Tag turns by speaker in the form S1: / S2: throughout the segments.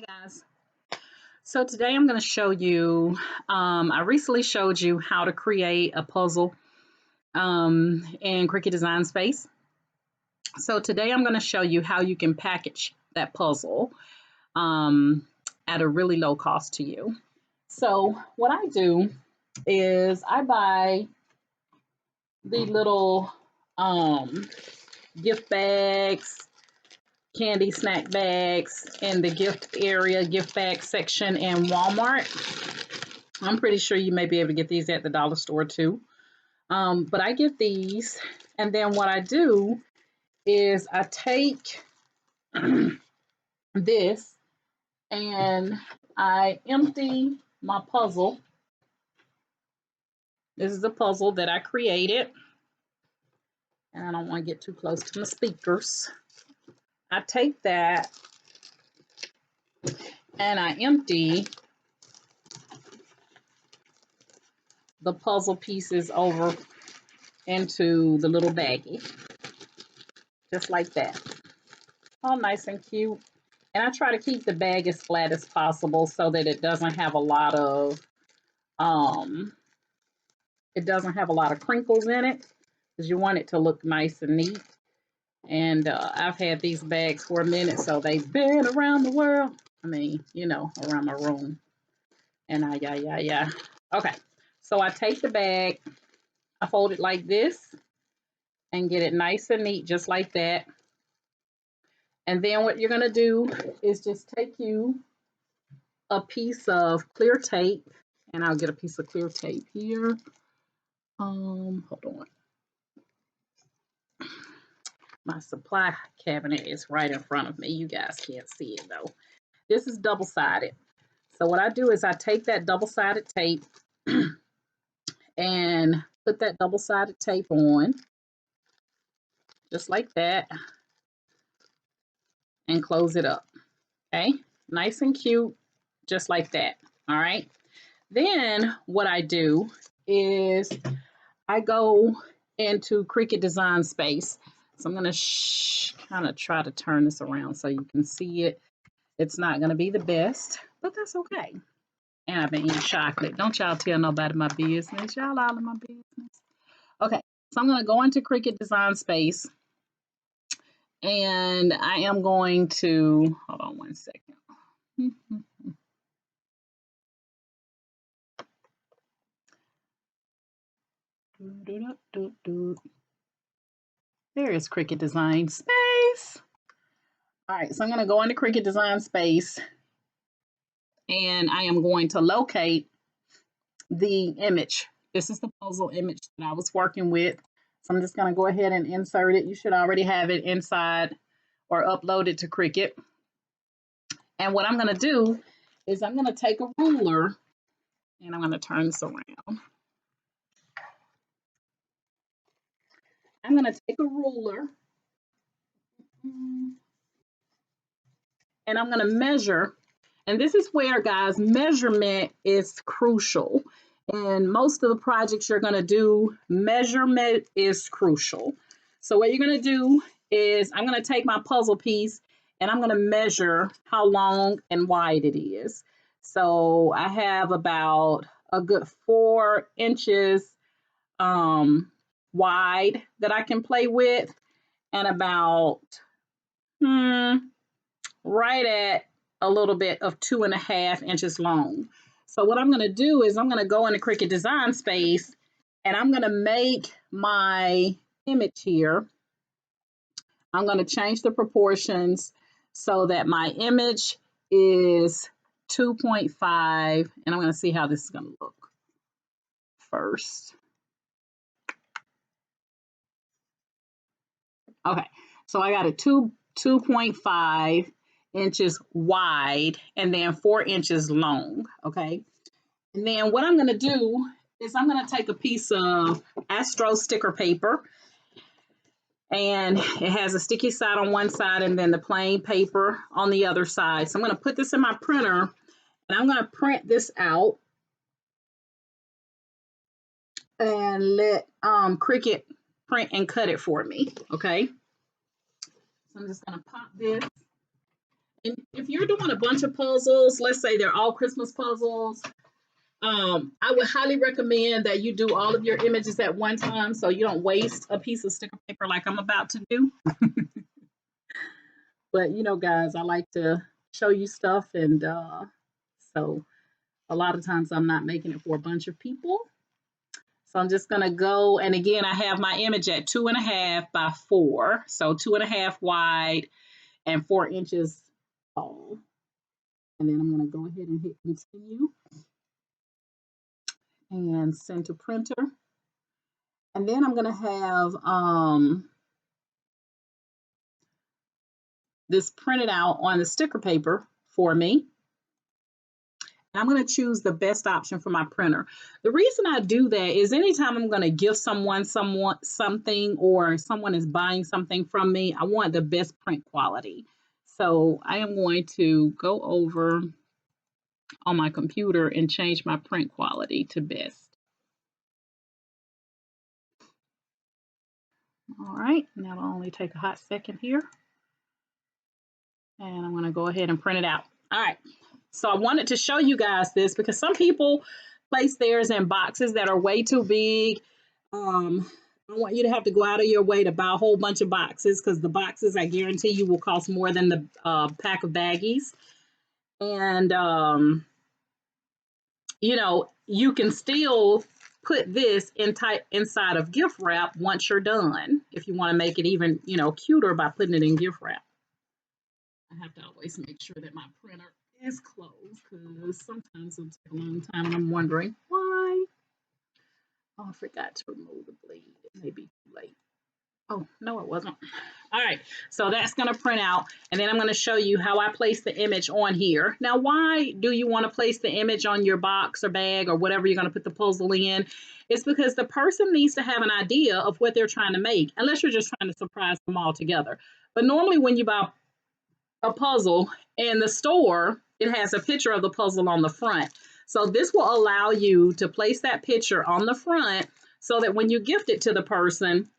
S1: Guys, so today I'm going to show you, I recently showed you how to create a puzzle in Cricut Design Space. So today I'm going to show you how you can package that puzzle at a really low cost to you. So what I do is I buy the little gift bags, candy snack bags in the gift bag section in Walmart. I'm pretty sure you may be able to get these at the dollar store too. But I get these, and then what I do is I take this and I empty my puzzle. This is a puzzle that I created, and I don't want to get too close to my speakers. I take that and I empty the puzzle pieces over into the little baggie, just like that. All nice and cute. And I try to keep the bag as flat as possible so that it doesn't have a lot of crinkles in it, because you want it to look nice and neat. And I've had these bags for a minute, so they've been around the world. I mean, you know, around my room. And yeah. Okay, so I take the bag, I fold it like this, and get it nice and neat, just like that. And then what you're going to do is just take you a piece of clear tape, and I'll get a piece of clear tape here. Hold on. My supply cabinet is right in front of me. You guys can't see it though. This is double-sided. So what I do is I take that double-sided tape and put that double-sided tape on, just like that, and close it up. Okay, nice and cute, just like that. All right. Then what I do is I go into Cricut Design Space. So I'm going to kind of try to turn this around so you can see it. It's not going to be the best, but that's okay. And I've been eating chocolate. Don't y'all tell nobody my business. Y'all all in my business. Okay, so I'm going to go into Cricut Design Space. And I am going to, hold on one second. There is Cricut Design Space. All right, so I'm going to go into Cricut Design Space, and I am going to locate the image. This is the puzzle image that I was working with. So I'm just going to go ahead and insert it. You should already have it inside or uploaded to Cricut. And what I'm going to do is I'm going to take a ruler, and I'm going to turn this around. I'm going to take a ruler, and I'm going to measure. And this is where, guys, measurement is crucial. And most of the projects you're going to do, measurement is crucial. So what you're going to do is I'm going to take my puzzle piece and I'm going to measure how long and wide it is. So I have about a good 4 inches wide that I can play with, and about right at a little bit of 2.5 inches long. So what I'm going to do is I'm going to go into Cricut Design Space, and I'm going to make my image here. I'm going to change the proportions so that my image is 2.5, and I'm going to see how this is going to look first. Okay, so I got a 2.5 inches wide and then 4 inches long. Okay, and then what I'm going to do is I'm going to take a piece of Astro sticker paper, and it has a sticky side on one side and then the plain paper on the other side. So I'm going to put this in my printer, and I'm going to print this out and let Cricut print and cut it for me. Okay, so I'm just going to pop this. And if you're doing a bunch of puzzles, let's say they're all Christmas puzzles, I would highly recommend that you do all of your images at one time so you don't waste a piece of sticker paper like I'm about to do. But you know, guys, I like to show you stuff, and so a lot of times I'm not making it for a bunch of people. So I'm just gonna go, and again, I have my image at 2.5 by 4, so 2.5 wide and 4 inches tall. And then I'm gonna go ahead and hit continue and send to printer. And then I'm gonna have this printed out on the sticker paper for me. I'm going to choose the best option for my printer. The reason I do that is anytime I'm going to give someone something, or someone is buying something from me, I want the best print quality. So I am going to go over on my computer and change my print quality to best. All right, and that'll only take a hot second here. And I'm going to go ahead and print it out. All right. So I wanted to show you guys this because some people place theirs in boxes that are way too big. I want you to have to go out of your way to buy a whole bunch of boxes, because the boxes, I guarantee you, will cost more than the pack of baggies. And, you know, you can still put this inside of gift wrap once you're done, if you want to make it even, you know, cuter by putting it in gift wrap. I have to always make sure that my printer is closed, because sometimes it'll take a long time and I'm wondering why. Oh, I forgot to remove the bleed. It may be too late. Oh, no, it wasn't. All right, so that's going to print out, and then I'm going to show you how I place the image on here. Now, why do you want to place the image on your box or bag or whatever you're going to put the puzzle in? It's because the person needs to have an idea of what they're trying to make, unless you're just trying to surprise them all together. But normally when you buy a puzzle in the store, it has a picture of the puzzle on the front. So this will allow you to place that picture on the front so that when you gift it to the person,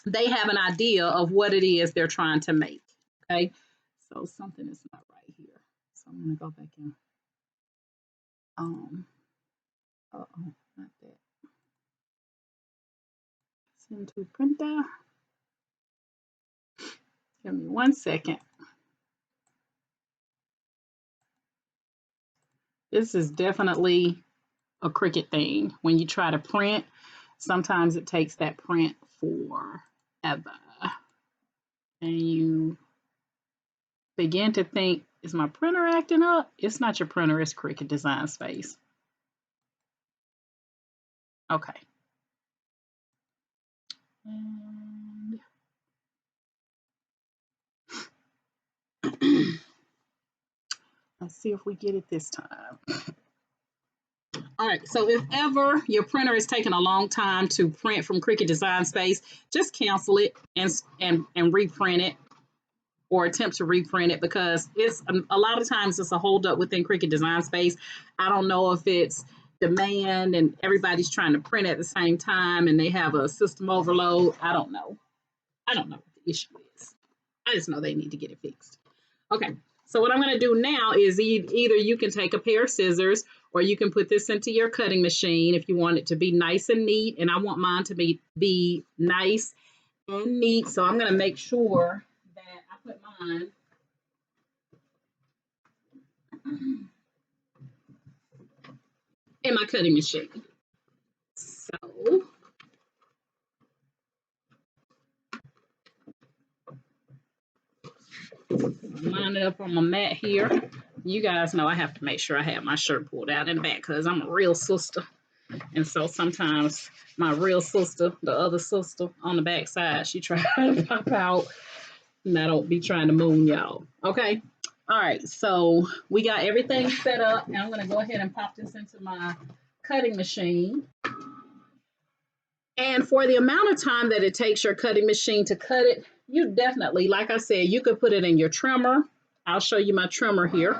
S1: they have an idea of what it is they're trying to make. Okay, so something is not right here. So I'm going to go back in. Not that. Send to printer. Give me 1 second. This is definitely a Cricut thing. When you try to print, sometimes it takes that print forever. And you begin to think, is my printer acting up? It's not your printer, it's Cricut Design Space. Okay. And let's see if we get it this time. All right, so if ever your printer is taking a long time to print from Cricut Design Space, just cancel it and reprint it, or attempt to reprint it, because it's a lot of times it's a holdup within Cricut Design Space. I don't know if it's demand and everybody's trying to print at the same time and they have a system overload. I don't know. I don't know what the issue is. I just know they need to get it fixed. Okay, so what I'm going to do now is either you can take a pair of scissors, or you can put this into your cutting machine if you want it to be nice and neat. And I want mine to be nice and neat, so I'm going to make sure that I put mine in my cutting machine. So line it up on my mat here. You guys know I have to make sure I have my shirt pulled out in the back, because I'm a real sister. And so sometimes my real sister, the other sister on the back side, she tries to pop out, and I don't be trying to moon y'all. Okay. All right. So we got everything set up, and I'm going to go ahead and pop this into my cutting machine. And for the amount of time that it takes your cutting machine to cut it, you definitely, like I said, you could put it in your trimmer. I'll show you my trimmer here.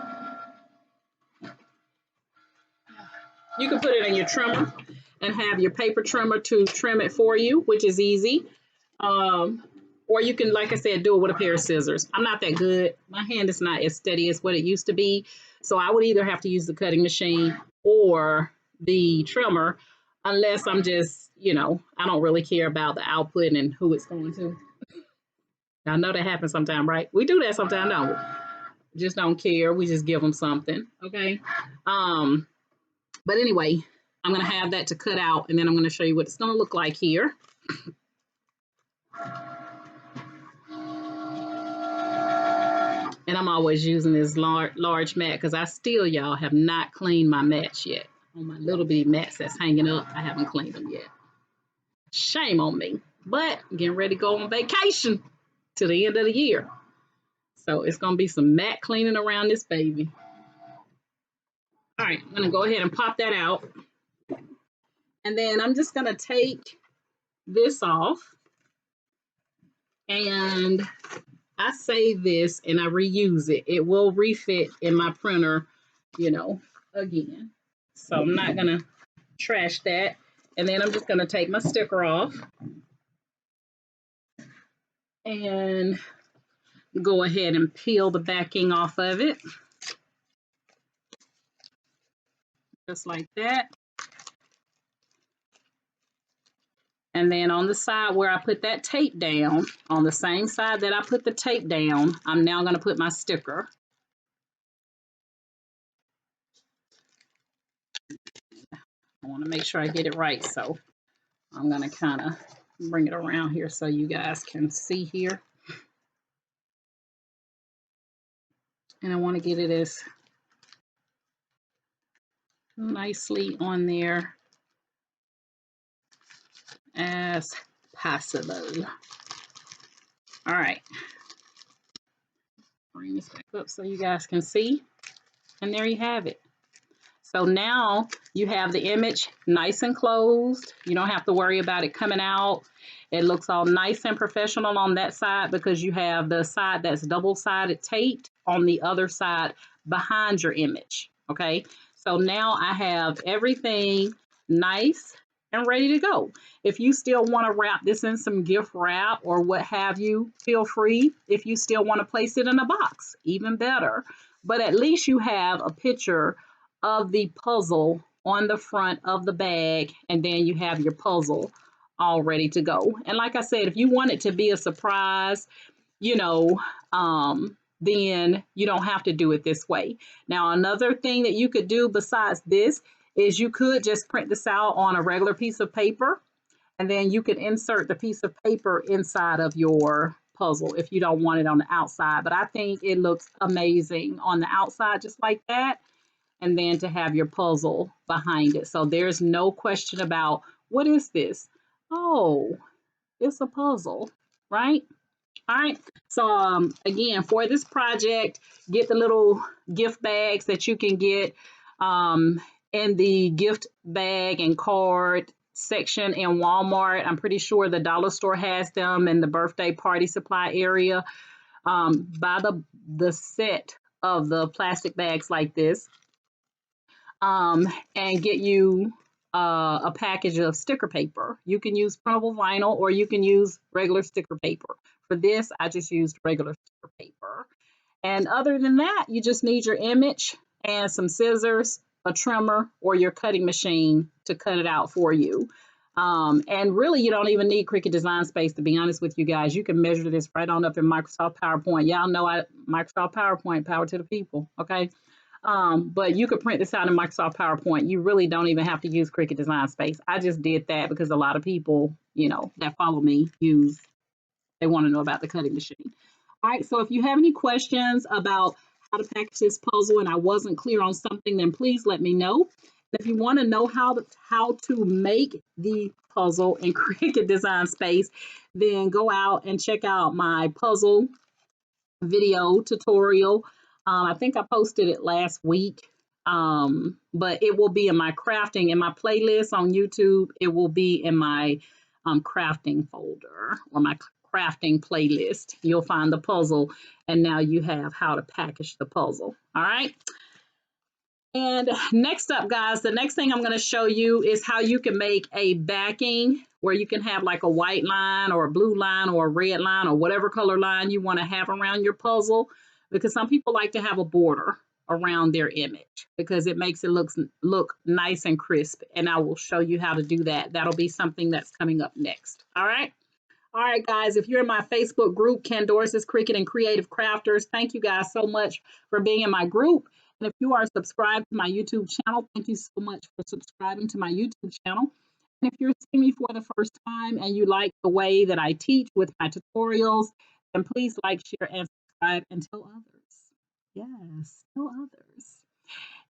S1: You can put it in your trimmer and have your paper trimmer to trim it for you, which is easy. Or you can, like I said, do it with a pair of scissors. I'm not that good. My hand is not as steady as what it used to be. So I would either have to use the cutting machine or the trimmer, unless I'm just, I don't really care about the output and who it's going to. I know that happens sometimes, right? We do that sometimes, don't we? Just don't care. We just give them something. Okay. But anyway, I'm going to have that to cut out, and then I'm going to show you what it's going to look like here. And I'm always using this large mat because I still, y'all, have not cleaned my mats yet. On my little bitty mats that's hanging up, I haven't cleaned them yet. Shame on me. But I'm getting ready to go on vacation to the end of the year. So it's going to be some mat cleaning around this baby. All right, I'm going to go ahead and pop that out. And then I'm just going to take this off. And I save this and I reuse it. It will refit in my printer, again. So I'm not going to trash that. And then I'm just going to take my sticker off and go ahead and peel the backing off of it. Just like that. And then on the side where I put that tape down, on the same side that I put the tape down, I'm now going to put my sticker. I want to make sure I get it right, so I'm going to kind of bring it around here so you guys can see here. And I want to get it as nicely on there as possible. All right. Bring this back up so you guys can see. And there you have it. So now you have the image nice and closed. You don't have to worry about it coming out. It looks all nice and professional on that side because you have the side that's double-sided taped on the other side behind your image. Okay, so now I have everything nice and ready to go. If you still want to wrap this in some gift wrap or what have you, feel free. If you still want to place it in a box, even better. But at least you have a picture of the puzzle on the front of the bag, and then you have your puzzle all ready to go. And like I said, if you want it to be a surprise, then you don't have to do it this way. Now, another thing that you could do besides this is you could just print this out on a regular piece of paper, and then you can insert the piece of paper inside of your puzzle if you don't want it on the outside. But I think it looks amazing on the outside just like that, and then to have your puzzle behind it. So there's no question about, what is this? Oh, it's a puzzle, right? All right. So again, for this project, get the little gift bags that you can get in the gift bag and card section in Walmart. I'm pretty sure the dollar store has them in the birthday party supply area. Buy the set of the plastic bags like this. And get you a package of sticker paper. You can use printable vinyl or you can use regular sticker paper. For this, I just used regular sticker paper. And other than that, you just need your image and some scissors, a trimmer, or your cutting machine to cut it out for you. And really, you don't even need Cricut Design Space, to be honest with you guys. You can measure this right on up in Microsoft PowerPoint. Y'all know Microsoft PowerPoint, power to the people, okay? But you could print this out in Microsoft PowerPoint. You really don't even have to use Cricut Design Space. I just did that because a lot of people, that follow me they want to know about the cutting machine. All right, so if you have any questions about how to package this puzzle and I wasn't clear on something, then please let me know. If you want to know how to make the puzzle in Cricut Design Space, then go out and check out my puzzle video tutorial. I think I posted it last week, but it will be in my crafting, in my playlist on YouTube. It will be in my crafting folder or my crafting playlist. You'll find the puzzle, and now you have how to package the puzzle. All right. And next up, guys, the next thing I'm going to show you is how you can make a backing where you can have like a white line or a blue line or a red line or whatever color line you want to have around your puzzle, because some people like to have a border around their image because it makes it look nice and crisp. And I will show you how to do that. That'll be something that's coming up next. All right. All right, guys, if you're in my Facebook group, Candoris's Cricut and Creative Crafters, thank you guys so much for being in my group. And if you are subscribed to my YouTube channel, thank you so much for subscribing to my YouTube channel. And if you're seeing me for the first time and you like the way that I teach with my tutorials, then please like, share, and subscribe and tell others. Yes, tell others.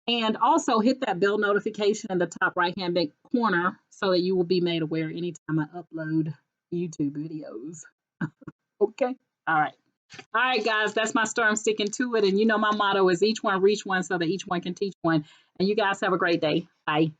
S1: And also hit that bell notification in the top right-hand corner so that you will be made aware anytime I upload YouTube videos. Okay? All right. All right, guys, that's my story. I'm sticking to it. And you know my motto is each one reach one so that each one can teach one. And you guys have a great day. Bye.